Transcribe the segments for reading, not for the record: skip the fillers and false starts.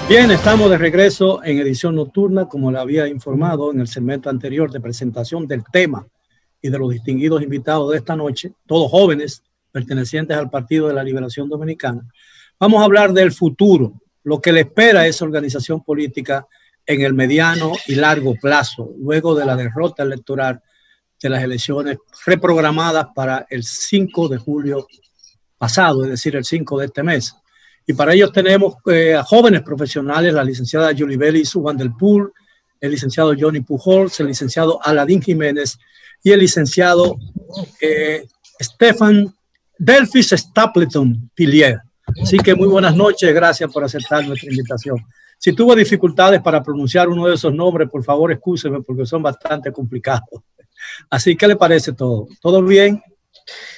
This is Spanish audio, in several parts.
Bien, estamos de regreso en edición nocturna, como le había informado en el segmento anterior de presentación del tema y de los distinguidos invitados de esta noche, todos jóvenes pertenecientes al Partido de la Liberación Dominicana. Vamos a hablar del futuro, lo que le espera a esa organización política en el mediano y largo plazo, luego de la derrota electoral de las elecciones reprogramadas para el 5 de julio pasado, es decir, el 5 de este mes. Y para ellos tenemos a jóvenes profesionales, la licenciada Yulibeli Van der Poel, el licenciado Johnny Pujols, el licenciado Aladín Jiménez y el licenciado Stefan Delphis Stapleton Pilier. Así que muy buenas noches, gracias por aceptar nuestra invitación. Si tuvo dificultades para pronunciar uno de esos nombres, por favor, excúseme porque son bastante complicados. Así, ¿qué le parece todo? ¿Todo bien?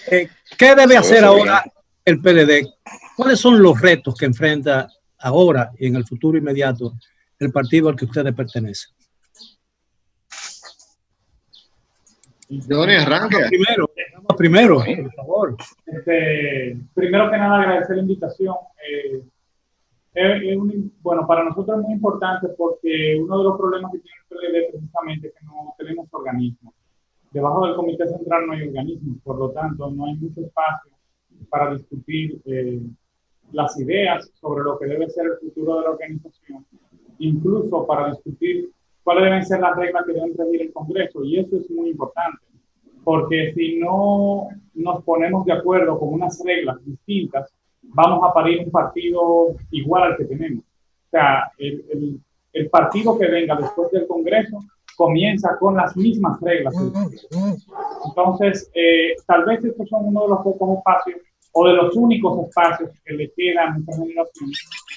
¿Qué debe hacer ahora el PLD? ¿Cuáles son los retos que enfrenta ahora y en el futuro inmediato el partido al que ustedes pertenecen? Johnny, arranca. Primero, por favor. Primero que nada, agradecer la invitación. Bueno, para nosotros es muy importante porque uno de los problemas que tiene el PLD precisamente es que no tenemos organismos. Debajo del Comité Central no hay organismos, por lo tanto no hay mucho espacio para discutir las ideas sobre lo que debe ser el futuro de la organización, incluso para discutir cuáles deben ser las reglas que deben regir el Congreso, y eso es muy importante, porque si no nos ponemos de acuerdo con unas reglas distintas, vamos a parir un partido igual al que tenemos. O sea, el partido que venga después del Congreso comienza con las mismas reglas. Entonces, tal vez estos son uno de los pocos espacios o de los únicos espacios que le quedan a nuestra generación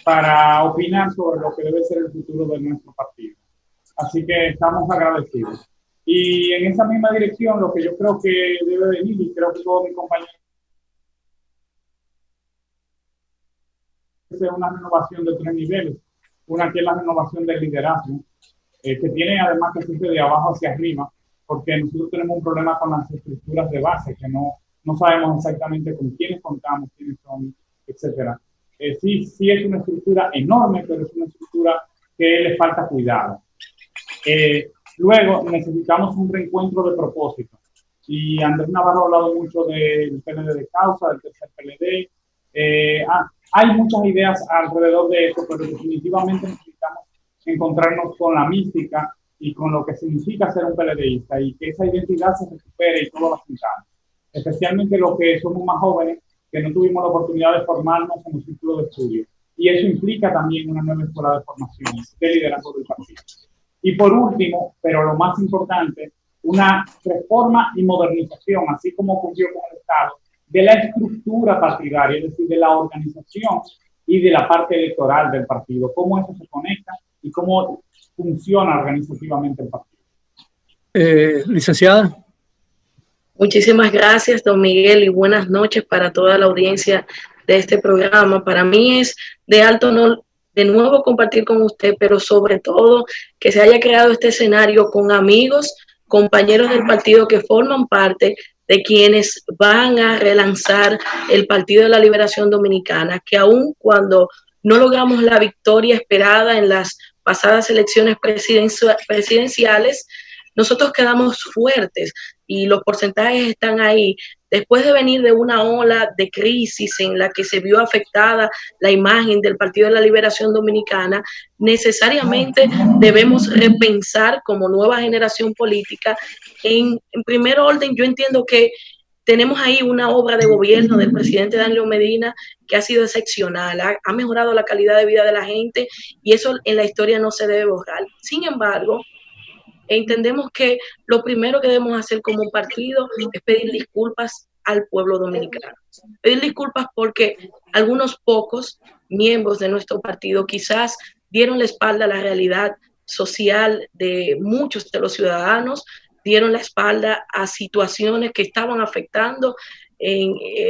para opinar sobre lo que debe ser el futuro de nuestro partido. Así que estamos agradecidos. Y en esa misma dirección, lo que yo creo que debe venir, y creo que todos mis compañeros, es una renovación de 3 niveles. Una que es la renovación del liderazgo, que tiene además que ser de abajo hacia arriba, porque nosotros tenemos un problema con las estructuras de base, que no sabemos exactamente con quiénes contamos, quiénes son, etc. Sí es una estructura enorme, pero es una estructura que le falta cuidado. Luego necesitamos un reencuentro de propósito. Y Andrés Navarro ha hablado mucho del PLD de causa, del tercer PLD. Hay muchas ideas alrededor de eso, pero definitivamente necesitamos encontrarnos con la mística y con lo que significa ser un PLDista y que esa identidad se recupere y todos la sintamos. Especialmente los que somos más jóvenes, que no tuvimos la oportunidad de formarnos en un círculo de estudio. Y eso implica también una nueva escuela de formación, de liderazgo del partido. Y por último, pero lo más importante, una reforma y modernización, así como ocurrió con el Estado, de la estructura partidaria, es decir, de la organización y de la parte electoral del partido, cómo eso se conecta y cómo funciona organizativamente el partido. Licenciada. Muchísimas gracias, don Miguel, y buenas noches para toda la audiencia de este programa. Para mí es de alto honor de nuevo compartir con usted, pero sobre todo que se haya creado este escenario con amigos, compañeros del partido que forman parte de quienes van a relanzar el Partido de la Liberación Dominicana, que aun cuando no logramos la victoria esperada en las pasadas elecciones presidenciales, nosotros quedamos fuertes y los porcentajes están ahí. Después de venir de una ola de crisis en la que se vio afectada la imagen del Partido de la Liberación Dominicana, necesariamente debemos repensar como nueva generación política. En primer orden, yo entiendo que tenemos ahí una obra de gobierno del presidente Danilo Medina que ha sido excepcional, ha mejorado la calidad de vida de la gente y eso en la historia no se debe borrar. Sin embargo, entendemos que lo primero que debemos hacer como un partido es pedir disculpas al pueblo dominicano. Pedir disculpas porque algunos pocos miembros de nuestro partido quizás dieron la espalda a la realidad social de muchos de los ciudadanos, dieron la espalda a situaciones que estaban afectando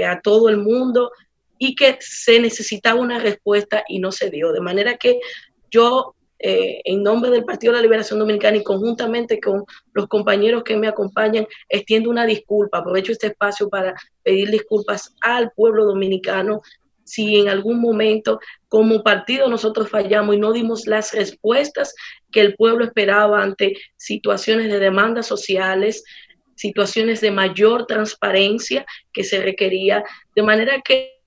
a todo el mundo y que se necesitaba una respuesta y no se dio. De manera que yo, en nombre del Partido de la Liberación Dominicana y conjuntamente con los compañeros que me acompañan, extiendo una disculpa, aprovecho este espacio para pedir disculpas al pueblo dominicano si en algún momento como partido nosotros fallamos y no dimos las respuestas que el pueblo esperaba ante situaciones de demandas sociales, situaciones de mayor transparencia que se requería, de manera que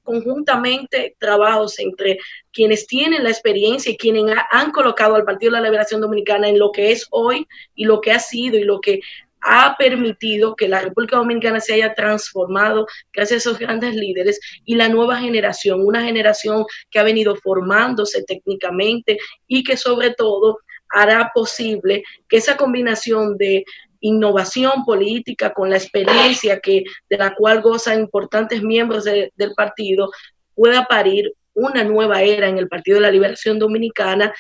conjuntamente trabajos entre quienes tienen la experiencia y quienes han colocado al Partido de la Liberación Dominicana en lo que es hoy y lo que ha sido y lo que ha permitido que la República Dominicana se haya transformado gracias a esos grandes líderes y la nueva generación, una generación que ha venido formándose técnicamente y que sobre todo hará posible que esa combinación de innovación política con la experiencia de la cual gozan importantes miembros del partido pueda parir una nueva era en el Partido de la Liberación Dominicana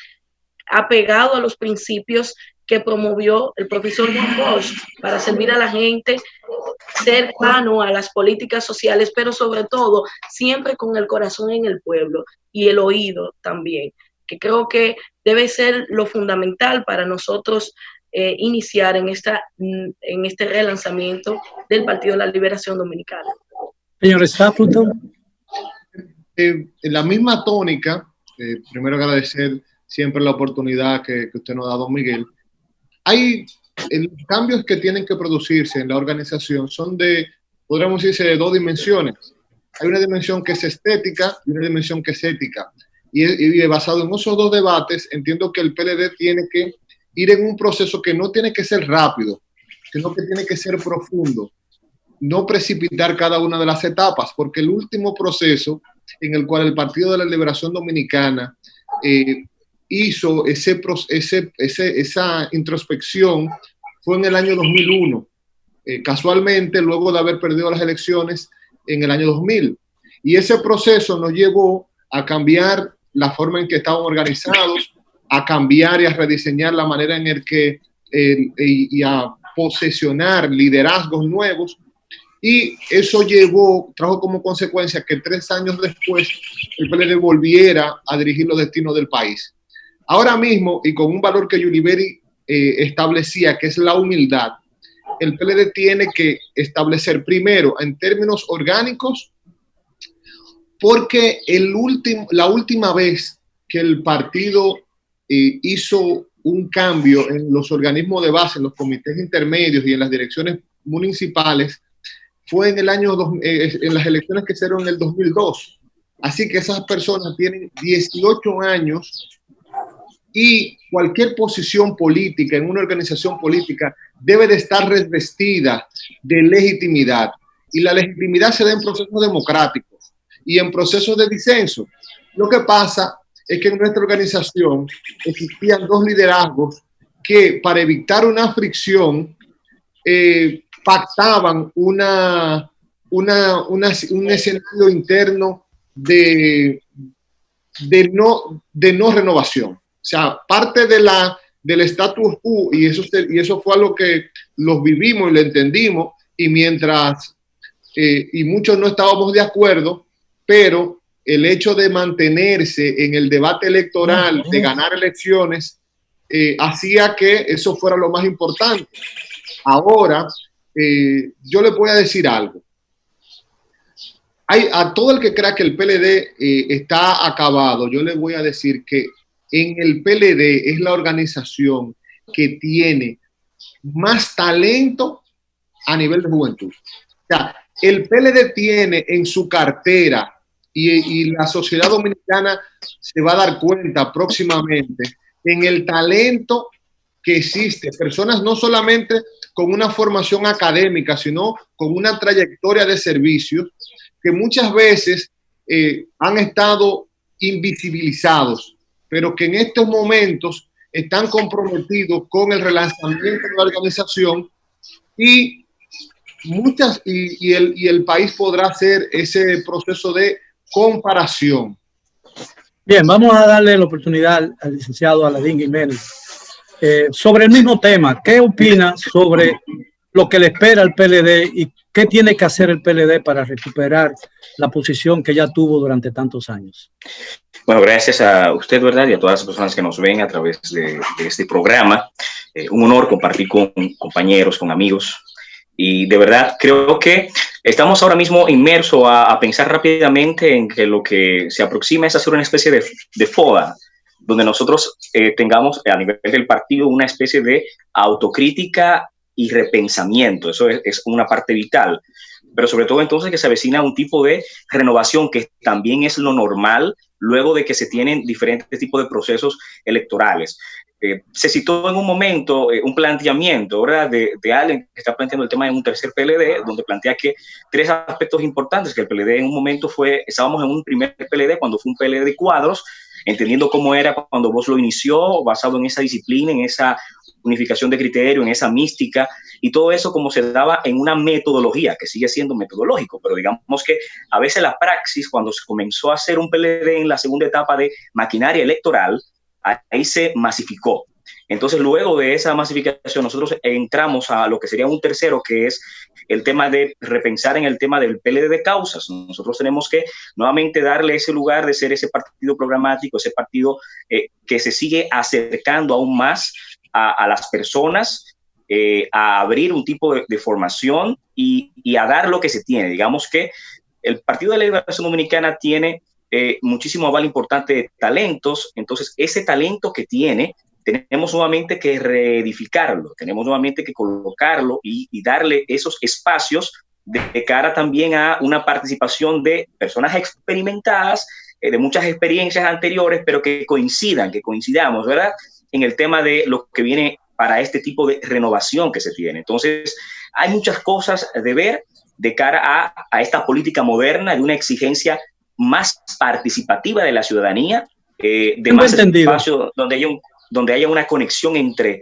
apegado a los principios que promovió el profesor Juan Bosch para servir a la gente, cercano a las políticas sociales, pero sobre todo siempre con el corazón en el pueblo y el oído también, que creo que debe ser lo fundamental para nosotros iniciar en este relanzamiento del Partido de la Liberación Dominicana. Señor Stapleton. En la misma tónica, primero agradecer siempre la oportunidad que usted nos ha dado, Miguel. Hay cambios que tienen que producirse en la organización, son podríamos decirse, de dos dimensiones. Hay una dimensión que es estética y una dimensión que es ética. Y basado en esos dos debates, entiendo que el PLD tiene que ir en un proceso que no tiene que ser rápido, sino que tiene que ser profundo. No precipitar cada una de las etapas, porque el último proceso en el cual el Partido de la Liberación Dominicana hizo esa introspección fue en el año 2001, casualmente luego de haber perdido las elecciones en el año 2000. Y ese proceso nos llevó a cambiar la forma en que estaban organizados, a cambiar y a rediseñar la manera en la que y a posesionar liderazgos nuevos. Y eso trajo como consecuencia que 3 años después el PLD volviera a dirigir los destinos del país. Ahora mismo, y con un valor que Yuliberi establecía, que es la humildad, el PLD tiene que establecer primero en términos orgánicos, porque la última vez que el partido hizo un cambio en los organismos de base, en los comités intermedios y en las direcciones municipales, fue en en las elecciones que se dieron en el 2002. Así que esas personas tienen 18 años y cualquier posición política en una organización política debe de estar revestida de legitimidad. Y la legitimidad se da en procesos democráticos y en procesos de disenso. Lo que pasa es que en nuestra organización existían 2 liderazgos que, para evitar una fricción, pactaban un escenario interno de no renovación. O sea, parte del status quo, y eso fue algo que los vivimos y lo entendimos, y y muchos no estábamos de acuerdo, pero el hecho de mantenerse en el debate electoral, de ganar elecciones, hacía que eso fuera lo más importante. Ahora, yo le voy a decir algo. A todo el que crea que el PLD está acabado, yo le voy a decir que en el PLD es la organización que tiene más talento a nivel de juventud. O sea, el PLD tiene en su cartera, y la sociedad dominicana se va a dar cuenta próximamente, en el talento que existe. Personas no solamente con una formación académica, sino con una trayectoria de servicios que muchas veces han estado invisibilizados, pero que en estos momentos están comprometidos con el relanzamiento de la organización y el país podrá hacer ese proceso de comparación. Bien, vamos a darle la oportunidad al licenciado Aladín Jiménez sobre el mismo tema. ¿Qué opina sobre lo que le espera al PLD y qué tiene que hacer el PLD para recuperar la posición que ya tuvo durante tantos años. Bueno, gracias a usted, ¿verdad? Y a todas las personas que nos ven a través de este programa. Un honor compartir con compañeros, con amigos. Y de verdad creo que estamos ahora mismo inmersos a pensar rápidamente en que lo que se aproxima es hacer una especie de foda, donde nosotros tengamos a nivel del partido una especie de autocrítica y repensamiento. Eso es una parte vital. Pero sobre todo entonces que se avecina un tipo de renovación que también es lo normal luego de que se tienen diferentes tipos de procesos electorales. Se citó en un momento un planteamiento, ¿verdad?, de alguien que está planteando el tema de un tercer PLD, donde plantea que tres aspectos importantes, que el PLD en un momento estábamos en un primer PLD cuando fue un PLD de cuadros, entendiendo cómo era cuando vos lo inició, basado en esa disciplina, en esa unificación de criterio, en esa mística, y todo eso como se daba en una metodología, que sigue siendo metodológico, pero digamos que a veces la praxis, cuando se comenzó a hacer un PLD en la segunda etapa de maquinaria electoral, ahí se masificó. Entonces, luego de esa masificación, nosotros entramos a lo que sería un tercero, que es el tema de repensar en el tema del PLD de causas. Nosotros tenemos que nuevamente darle ese lugar de ser ese partido programático, ese partido que se sigue acercando aún más a las personas, a abrir un tipo de formación y a dar lo que se tiene. Digamos que el Partido de la Liberación Dominicana tiene muchísimo aval importante de talentos. Entonces, ese talento que tiene, tenemos nuevamente que reedificarlo, tenemos nuevamente que colocarlo y darle esos espacios de cara también a una participación de personas experimentadas, de muchas experiencias anteriores, pero que coincidamos, ¿verdad?, en el tema de lo que viene para este tipo de renovación que se tiene. Entonces, hay muchas cosas de ver de cara a esta política moderna, de una exigencia más participativa de la ciudadanía, de más espacio donde haya una conexión entre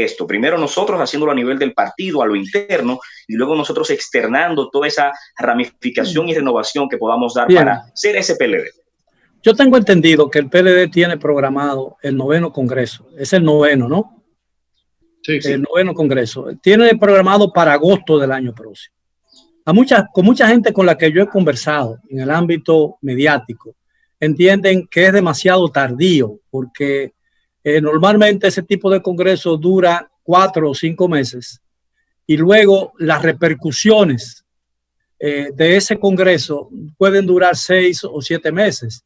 esto. Primero nosotros haciéndolo a nivel del partido, a lo interno, y luego nosotros externando toda esa ramificación y renovación que podamos dar para ser ese PLD. Yo tengo entendido que el PLD tiene programado el 9º Congreso. Es el 9º, ¿no? Sí. El 9º Congreso. Tiene programado para agosto del año próximo. Con mucha gente con la que yo he conversado en el ámbito mediático, entienden que es demasiado tardío porque normalmente ese tipo de congreso dura 4 o 5 meses y luego las repercusiones de ese congreso pueden durar 6 o 7 meses,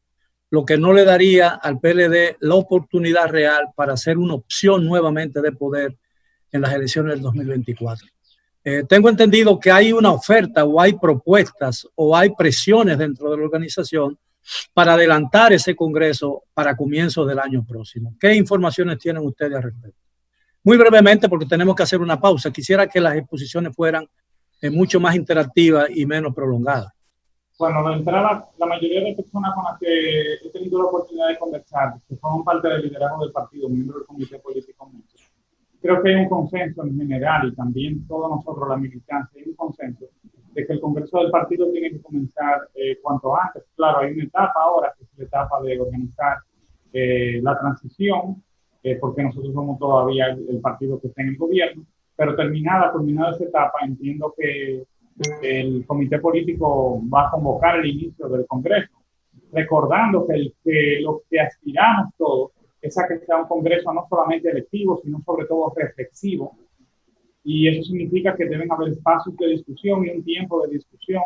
lo que no le daría al PLD la oportunidad real para ser una opción nuevamente de poder en las elecciones del 2024. Tengo entendido que hay una oferta o hay propuestas o hay presiones dentro de la organización para adelantar ese congreso para comienzos del año próximo. ¿Qué informaciones tienen ustedes al respecto? Muy brevemente, porque tenemos que hacer una pausa. Quisiera que las exposiciones fueran mucho más interactivas y menos prolongadas. Bueno, de entrada, la mayoría de personas con las que he tenido la oportunidad de conversar, que forman parte del liderazgo del partido, miembros del comité político, creo que hay un consenso en general y también todos nosotros, la militancia, hay un consenso de que el Congreso del partido tiene que comenzar cuanto antes. Claro, hay una etapa ahora, que es la etapa de organizar la transición, porque nosotros somos todavía el partido que está en el gobierno, pero terminada esa etapa, entiendo que el comité político va a convocar el inicio del Congreso, recordando que lo que aspiramos todos es a que sea un Congreso no solamente electivo, sino sobre todo reflexivo, y eso significa que deben haber espacios de discusión y un tiempo de discusión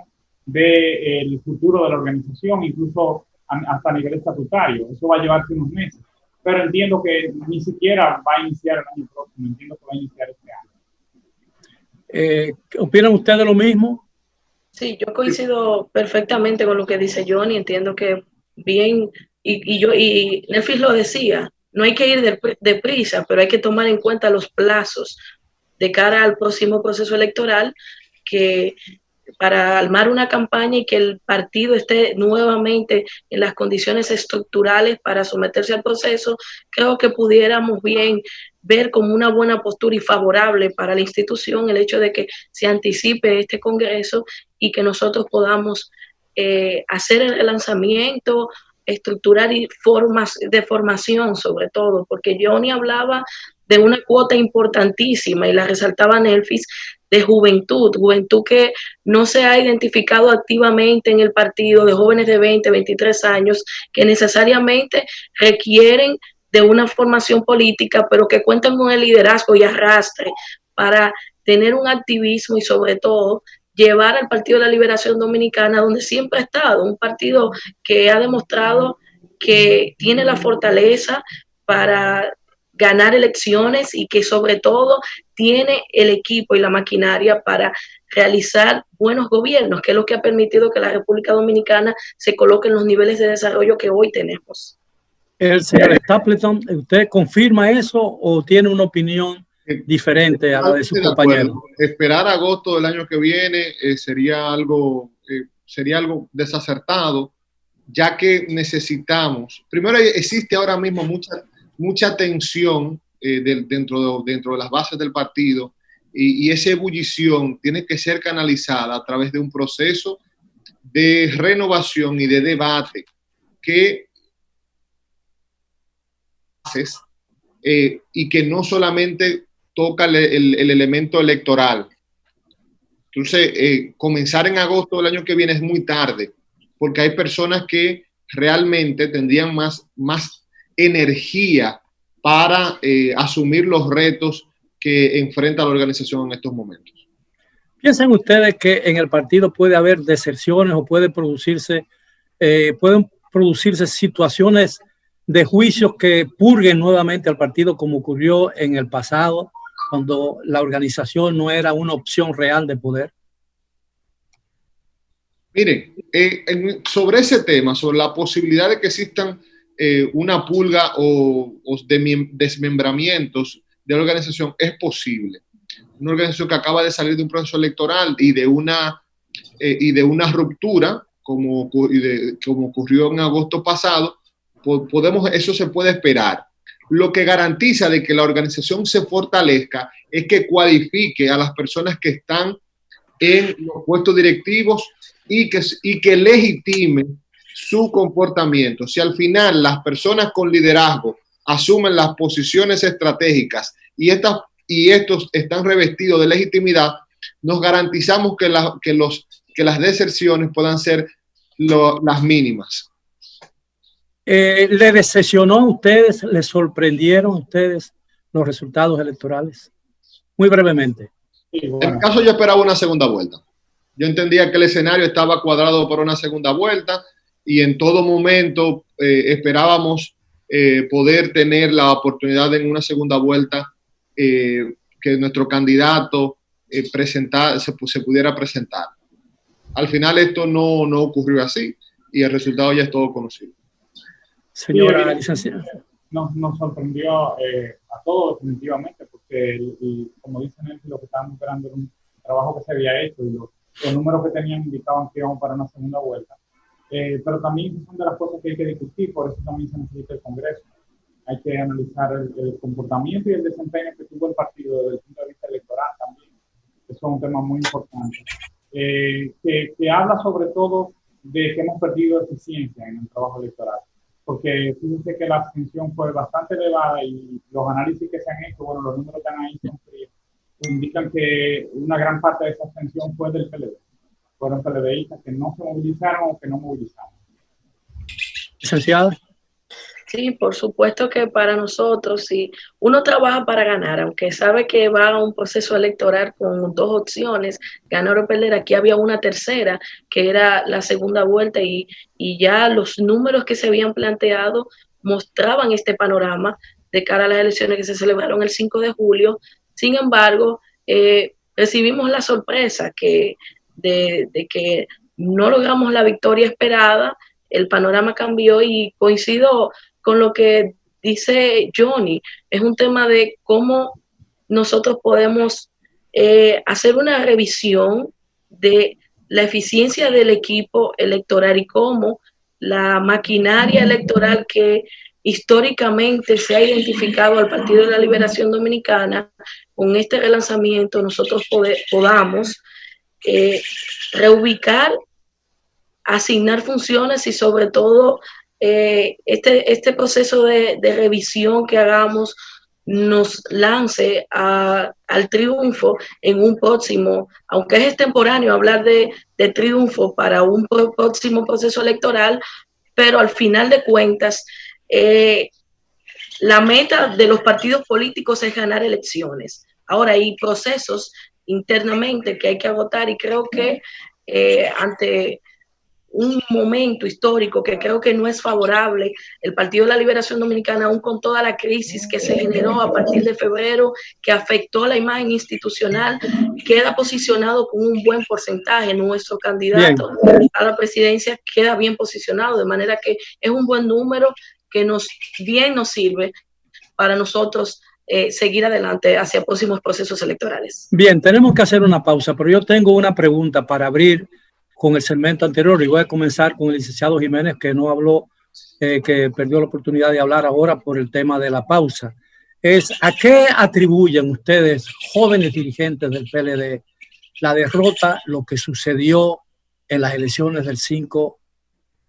del futuro de la organización, incluso hasta a nivel estatutario. Eso va a llevarse unos meses, pero entiendo que ni siquiera va a iniciar el año próximo, entiendo que va a iniciar este año. ¿Opinan ustedes lo mismo? Sí, yo coincido perfectamente con lo que dice Johnny. Entiendo que bien, y Nelfis lo decía, no hay que ir deprisa, pero hay que tomar en cuenta los plazos de cara al próximo proceso electoral, que para armar una campaña y que el partido esté nuevamente en las condiciones estructurales para someterse al proceso, creo que pudiéramos bien ver como una buena postura y favorable para la institución el hecho de que se anticipe este congreso y que nosotros podamos hacer el lanzamiento estructural y de formación sobre todo, porque Johnny hablaba de una cuota importantísima y la resaltaba Nelfis, de juventud que no se ha identificado activamente en el partido, de jóvenes de 20, 23 años, que necesariamente requieren de una formación política, pero que cuentan con el liderazgo y arrastre para tener un activismo y sobre todo llevar al Partido de la Liberación Dominicana, donde siempre ha estado, un partido que ha demostrado que tiene la fortaleza para ganar elecciones y que sobre todo tiene el equipo y la maquinaria para realizar buenos gobiernos, que es lo que ha permitido que la República Dominicana se coloque en los niveles de desarrollo que hoy tenemos. El señor Stapleton, ¿usted confirma eso o tiene una opinión diferente a la de sus compañeros? Esperar agosto del año que viene sería algo desacertado, ya que necesitamos, primero existe ahora mismo mucha tensión dentro de las bases del partido y esa ebullición tiene que ser canalizada a través de un proceso de renovación y de debate que y que no solamente toca el elemento electoral. Entonces, comenzar en agosto del año que viene es muy tarde, porque hay personas que realmente tendrían más energía para asumir los retos que enfrenta la organización en estos momentos. ¿Piensan ustedes que en el partido puede haber deserciones o pueden producirse situaciones de juicios que purguen nuevamente al partido, como ocurrió en el pasado, cuando la organización no era una opción real de poder? Miren, sobre ese tema, sobre la posibilidad de que existan una pulga o desmembramientos de la organización, es posible. Una organización que acaba de salir de un proceso electoral y de una ruptura, como ocurrió en agosto pasado, eso se puede esperar. Lo que garantiza de que la organización se fortalezca es que cualifique a las personas que están en los puestos directivos y que legitime su comportamiento. Si al final las personas con liderazgo asumen las posiciones estratégicas y estos están revestidos de legitimidad, nos garantizamos que las deserciones puedan ser las mínimas. ¿Le decepcionó a ustedes, le sorprendieron a ustedes los resultados electorales? Muy brevemente. Sí, bueno. En mi caso, yo esperaba una segunda vuelta. Yo entendía que el escenario estaba cuadrado para una segunda vuelta y en todo momento esperábamos poder tener la oportunidad en una segunda vuelta que nuestro candidato se pudiera presentar. Al final esto no ocurrió así y el resultado ya es todo conocido. Señora licenciada. Nos sorprendió a todos definitivamente, porque como dicen ellos, lo que estábamos esperando era un trabajo que se había hecho y los números que tenían indicaban que íbamos para una segunda vuelta. Pero también son de las cosas que hay que discutir, por eso también se necesita el Congreso. Hay que analizar el comportamiento y el desempeño que tuvo el partido desde el punto de vista electoral también. Eso es un tema muy importante. Que habla sobre todo de que hemos perdido eficiencia en el trabajo electoral. Porque fíjense que la abstención fue bastante elevada y los análisis que se han hecho, bueno, los números que están ahí son fríos, indican que una gran parte de esa abstención fue del PLD. Fueron PLDistas que no se movilizaron o que no movilizaron. Licenciada. Sí, por supuesto que para nosotros, si uno trabaja para ganar, aunque sabe que va a un proceso electoral con dos opciones, ganar o perder, aquí había una tercera, que era la segunda vuelta, y ya los números que se habían planteado mostraban este panorama de cara a las elecciones que se celebraron el 5 de julio. Sin embargo, recibimos la sorpresa de que no logramos la victoria esperada, el panorama cambió y coincido con lo que dice Johnny. Es un tema de cómo nosotros podemos hacer una revisión de la eficiencia del equipo electoral y cómo la maquinaria electoral que históricamente se ha identificado al Partido de la Liberación Dominicana, con este relanzamiento nosotros podamos reubicar, asignar funciones y sobre todo este proceso de revisión que hagamos nos lance al triunfo en un próximo, aunque es extemporáneo hablar de triunfo para un próximo proceso electoral, pero al final de cuentas, la meta de los partidos políticos es ganar elecciones. Ahora hay procesos internamente que hay que agotar y creo que ante un momento histórico que creo que no es favorable, el Partido de la Liberación Dominicana, aún con toda la crisis que se generó a partir de febrero, que afectó la imagen institucional, queda posicionado con un buen porcentaje. Nuestro candidato a la presidencia queda bien posicionado, de manera que es un buen número que nos sirve para nosotros seguir adelante hacia próximos procesos electorales. Bien, tenemos que hacer una pausa, pero yo tengo una pregunta para abrir con el segmento anterior, y voy a comenzar con el licenciado Jiménez, que no habló, que perdió la oportunidad de hablar ahora por el tema de la pausa. ¿A qué atribuyen ustedes, jóvenes dirigentes del PLD, la derrota, lo que sucedió en las elecciones del 5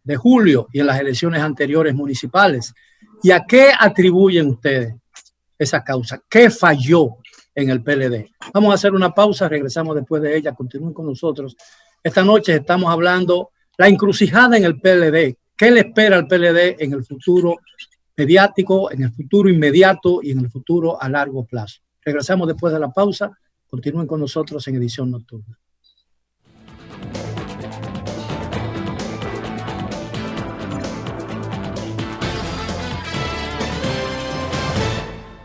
de julio y en las elecciones anteriores municipales? ¿Y a qué atribuyen ustedes esa causa? ¿Qué falló en el PLD? Vamos a hacer una pausa, regresamos después de ella, continúen con nosotros. Esta noche estamos hablando la encrucijada en el PLD. ¿Qué le espera al PLD en el futuro mediático, en el futuro inmediato y en el futuro a largo plazo? Regresamos después de la pausa. Continúen con nosotros en Edición Nocturna.